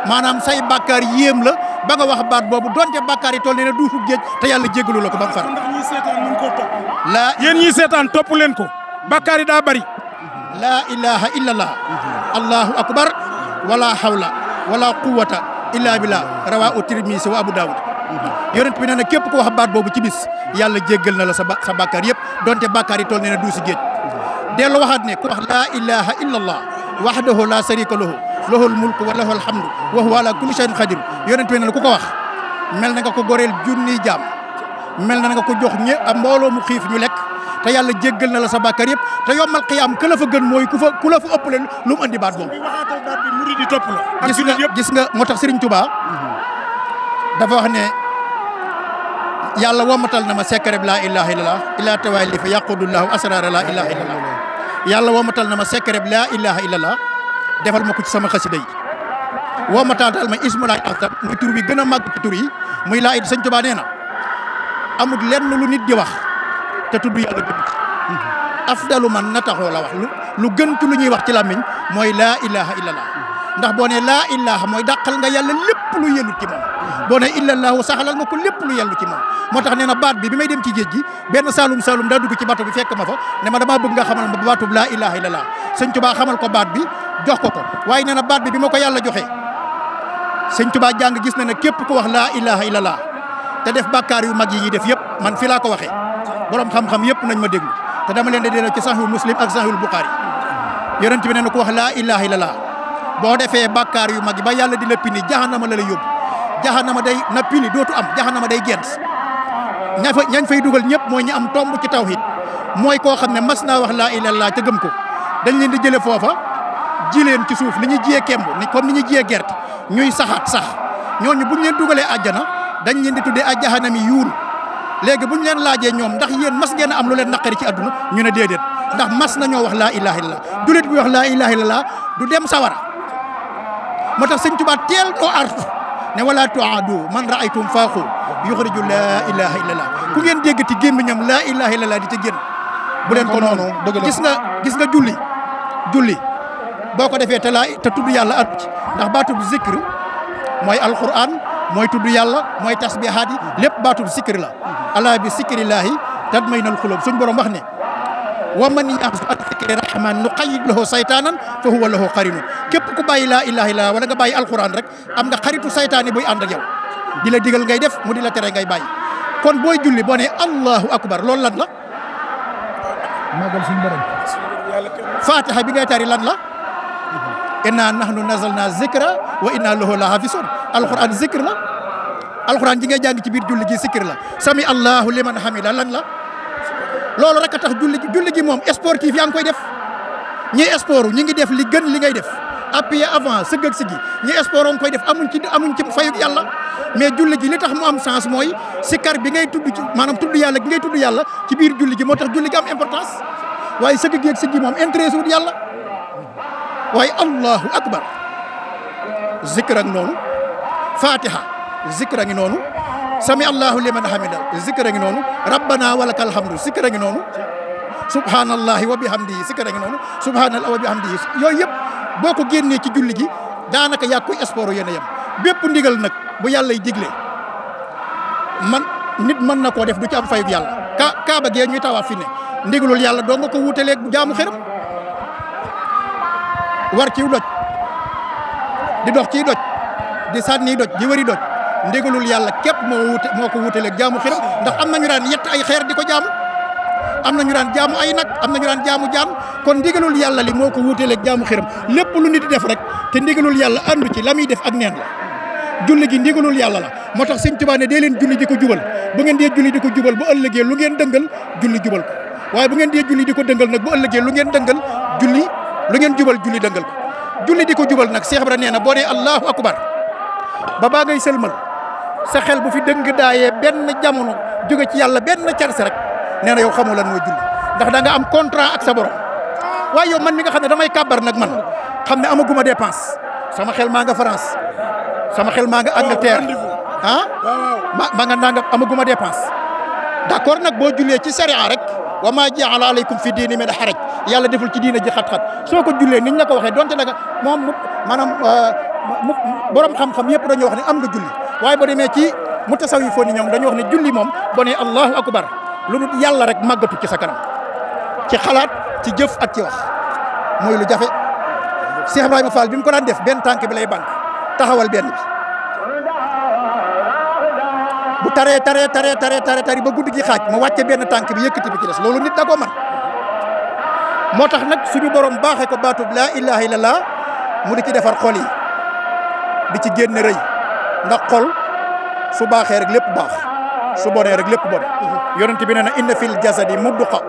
Speaker 5: maanaam say bàkkaar yéem la ba nga wax baat boobu donte bàkkaar yi toll nee na duufu géej te yàlla jéggalu la ko ba mu far.
Speaker 2: ndax ñi seetaan mën koo topp. yéen ñi seetaan topp leen ko. bàkkaar yi daa bari.
Speaker 5: laa ilaha illallah allahu akbar wala hawla wala quwwata illa billah rawaahu Tirmisi wa Abu Dawud yonent bi nee na képp ko wax baat boobu ci bis yàlla jéggal na la sa bàkkaar yëpp donte bàkkaar yi toll nee na duusi géej dellu waxaat ne ku wax laa ilaha illallah wahdahu la sharika lahu lahul mulku wa lahul hamdu wa huwa ala kulli shay'in qadir yonent bi nee na ku ko wax mel na nga ko goreel junniy jaam mel na nga ko jox mbooloo mu xiif ñu lekk te yàlla jéggal na la sa bàkkaar yëpp te yombal xiyaam ka la fa gën mooy ku la fa ëpp leen lu mu andi baat boobu.
Speaker 2: waxaatal baat bi murid yi topp la. ak
Speaker 5: gis nga moo tax Serigne Touba dafa wax ne yàlla womatal na ma secret laa ilaha illallah ila tawali fa yaqudullahu asrara laa ilaha illallah yàlla womatal na ma secret laa ilaha illallah defal ma ko ci sama xasida yi womatal daal ma ismulaay axtar muy tur bi gën a màgg ci tur yi muy laa it Sëñ Touba nee na amul lenn lu nit di wax te tudd yàlla gën afdalu man na taxoo la wax lu gën ci lu ñuy wax ci làmmiñ mooy laa ilaha illallah ndax boo ne laa ilaha mooy dàqal nga yàlla lépp lu yellut ci moom boo ne illallahu saxalal nga ko lépp lu yellu ci moom moo tax nee na baat bi may dem ci géej gi benn saalum daa dugg ci bato bi fekk ma fa ne ma damaa bëgg nga xamal ma baatub laa ilaha illallah Sëñ Tuubaa xamal ko baat bi jox ko waaye nee na baat bi ma ko yàlla joxee sëñ Tuubaa jàng gis na ne képp ku wax laa ilaha illallah te def bàkkaar yu mag yi ñuy def yëpp man fi laa ko waxee borom xam-xam yëpp nañ ma déglu te dama leen di delloo ci Sahih Muslim ak Sahih Bukhari yonent bi ne na ku wax laa ilaha illallah boo defee bàkkaar yu mag yi ba yàlla di la pini jahannama la lay yóbbu jahannama day na pini dootu am jahannama day gent ñañ fay dugal ñëpp mooy ñi am tomb ci tawhid mooy koo xam ne mas naa wax laa ilaha illallah te gëm ko dañ leen di jële foofa ji leen ci suuf ni ñu jiyee kemb ni comme ni ñu jiyee gerte ñuy saxaat sax ñooñu buñ leen dugalee àjjana dañ leen di tuddee ay jahanami yuuru léegi buñ leen laajee ñoom ndax yéen mas ngeen a am lu leen naqari ci àdduna ñu ne déedéet ndax mas nañoo wax laa ilaha illallah julit bi wax laa ilaha illallah du dem sawara moo tax sëñ Tuubaa teel doo artu ne wala tuadu man raaytum faaxu yuxriju laa ilaha illallah ku ngeen dégg ci gémmiñam laa ilaha illallah di ca génn bu leen ko noonu gis nga julli boo ko defee te tudd yàlla at ci ndax baatub zikr mooy alquran mooy tudd yàlla mooy tasbihaat yi lépp baatub zikr la ala bi zikrillahi tatma'innul qulub suñ borom wax ne wa man yaxsu an zikri rahman nuqayyid lahu saytaanan fa huwa lahu qarinun képp ku bàyyi laa ilaha illallah wala nga bàyyi alquran rek am nga xaritu saytaani buy ànd ak yow di la digal ngay def mu di la tere ngay bàyyi kon booy julli boo ne allahu akbar loolu lan la magal suñu borom fatiha bi ngay tari lan la inna nahnu nazalna zikra wa inna lahu la hafisun alquran zikr la alquran ji ngay jàng ci biir julli gi zikr la sami allahu liman hamida lan la loolu rek a tax julli gi moom sportif yaa ngi koy def ñi sport ñi ngi def li gën li ngay def appuyer avant sëgg ak sigi ñi sport nga koy def amuñ ci fayuk yàlla mais julli gi li tax mu am sens mooy sikar bi ngay tudd ci maanaam tudd yàlla gi ngay tudd yàlla ci biir julli gi moo tax julli gi am importance waaye sëgg gi ak sigi moom intéressé wut yàlla waaye allahu akbar zikr ak noonu fatiha zikr a ngi noonu sami allahu liman hamida zikr a ngi noonu rabbana walakal hamdu zikr a ngi noonu subhanallahi wa bihamdihi zikr a ngi noonu subhanallahi wa bihamdihi yooyu yëpp boo ko génnee ci julli gi daanaka yaa koy sport yéen a yem bépp ndigal nag bu yàlla y digle nit mën na koo def du ci am fayug yàlla kaaba gee ñuy tawaaf fi ne ndigalul yàlla doo nga ko wutaleeg jaamu xëram war ciw doj di dox ciy doj di sànni doj di wëri doj ndigalul yàlla képp moo ko wutaleeg jaamu xëram ndax am nañu daan yett ay xeer di ko jaamu am nañu daan jaamu ay nag am nañu daan jaamu jaan kon ndigalul yàlla li moo ko wutaleeg jaamu xëram lépp lu nit di def rek te ndigalul yàlla andu ci la muy def ak neen la julli gi ndigalul yàlla la moo tax Sëñ Tuubaa ne dee leen julli di ko jubal bu ngeen dee julli di ko jubal bu ëllëgee lu ngeen dëngal julli jubal ko waaye bu ngeen dee julli di ko dëngal nag bu ëllëgee lu ngeen dëngal julli lu ngeen jubal julli dëngal ko julli di ko jubal nag Cheikh Ibra nee na boo nee allahu akbar ba baa ngay sëlmal sa xel bu fi dëng daayee benn jamono jóge ci yàlla benn carse rek nee na yow xamoo lan mooy julli ndax da nga am contrat ak sa borom waaye yow man mi nga xam ne damay kàbbar nag man xam ne amaguma dépense sama xel maa nga France sama xel maa nga Angleterre ma nga nanga amaguma dépense d'accord nag boo jullee ci sharia rek wa ma ja'ala alaykum fi diini min haraj yàlla deful ci diina ji xat-xat soo ko jullee niñ la ko waxee donte nag moom maanaam borom xam-xam yëpp dañoo wax ne am nga julli waaye boo demee ci mutasawwifoon ñoom dañoo wax ne julli moom boo nee allahu akbar lu dul yàlla rek màggatu ci sa kanam ci xalaat ci jëf ak ci wax mooy lu jafe Cheikh Ibrahima Fall bi mu ko daan def benn tànk bi lay bank taxawal benn bi bu taree ba guddi gi xaaj mu wàcce benn tànk bi yëkkati bi ci des loolu nit da ko man moo tax nag suñu borom baaxee ko baatub laa ilaha illallah mu di ci defar xol yi di ci génne rëy ndax xol su baaxee rek lépp baax su bonee rek lépp bon yonent bi nee na inna fil jasadi mudqa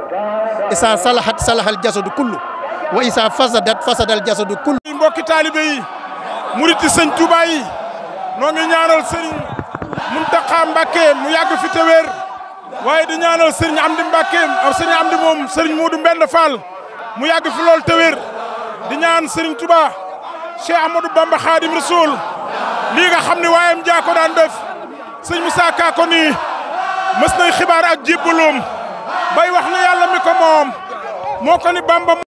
Speaker 5: isa salahat salahal jasadu kullu wa isa fasadat fasadal jasadu kullu
Speaker 2: mbokki taalibe yi muriti sëñ Tuubaa yi noo ngi ñaanal sëriñ Muntaxa Mbàkke mu yàgg fi te wér waaye di ñaanal sëriñ Amdi Mbàkke ak sëriñ Amdi moom sëriñ Moodu Mbend Fall mu yàgg fi lool te wér di ñaan sëriñ Tuubaa Cheikh Ahmadou Bamba Khadim Rasoul lii nga xam ne waayam jaa ko daan def sëñ Moussa Ka ko nii mës nay xibaar ak jébbaloom bay wax ne yàlla mi ko moom moo ko ni Bamba